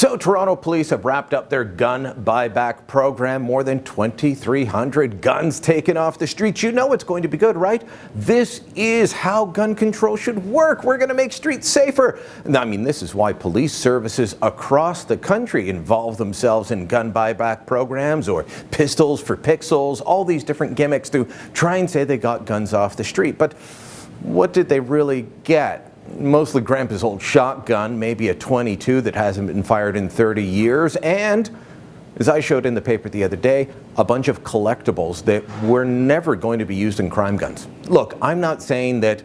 So Toronto police have wrapped up their gun buyback program. More than 2,300 guns taken off the streets. You know it's going to be good, right? This is how gun control should work. We're going to make streets safer. I mean, this is why police services across the country involve themselves in gun buyback programs, or pistols for pixels, all these different gimmicks to try and say they got guns off the street. But what did they really get? Mostly Grandpa's old shotgun, maybe a .22 that hasn't been fired in 30 years, and, as I showed in the paper the other day, a bunch of collectibles that were never going to be used in crime guns. Look, I'm not saying that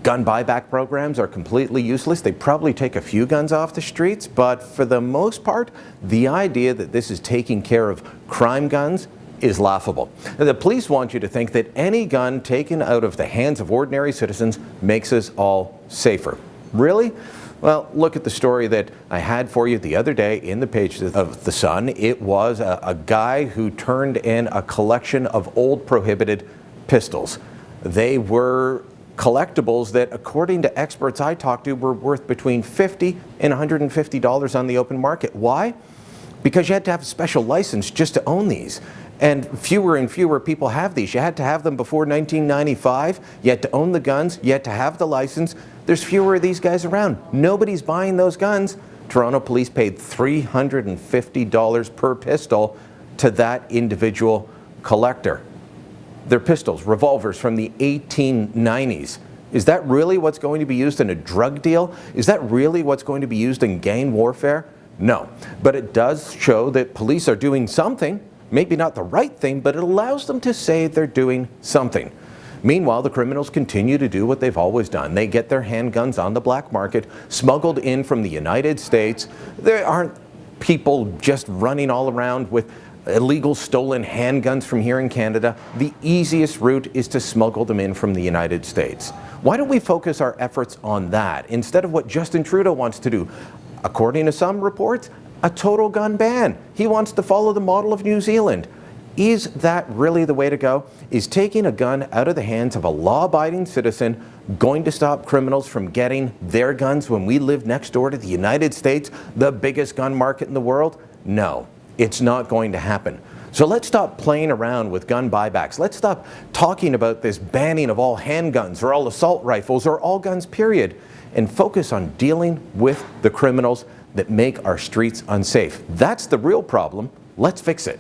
gun buyback programs are completely useless. They probably take a few guns off the streets, but for the most part, the idea that this is taking care of crime guns is laughable. The police want you to think that any gun taken out of the hands of ordinary citizens makes us all safer. Really? Well, look at the story that I had for you the other day in the pages of The Sun. It was a guy who turned in a collection of old prohibited pistols. They were collectibles that, according to experts I talked to, were worth between $50 and $150 on the open market. Why? Because you had to have a special license just to own these. And fewer people have these. You had to have them before 1995. You had to own the guns. You had to have the license. There's fewer of these guys around. Nobody's buying those guns. Toronto police paid $350 per pistol to that individual collector. They're pistols, revolvers from the 1890s. Is that really what's going to be used in a drug deal? Is that really what's going to be used in gang warfare? No. But it does show that police are doing something. Maybe not the right thing, but it allows them to say they're doing something. Meanwhile, the criminals continue to do what they've always done. They get their handguns on the black market, smuggled in from the United States. There aren't people just running all around with illegal stolen handguns from here in Canada. The easiest route is to smuggle them in from the United States. Why don't we focus our efforts on that instead of what Justin Trudeau wants to do? According to some reports, a total gun ban. He wants to follow the model of New Zealand. Is that really the way to go? Is taking a gun out of the hands of a law-abiding citizen going to stop criminals from getting their guns when we live next door to the United States, the biggest gun market in the world? No, it's not going to happen. So let's stop playing around with gun buybacks. Let's stop talking about this banning of all handguns or all assault rifles or all guns, period, and focus on dealing with the criminals that make our streets unsafe. That's the real problem. Let's fix it.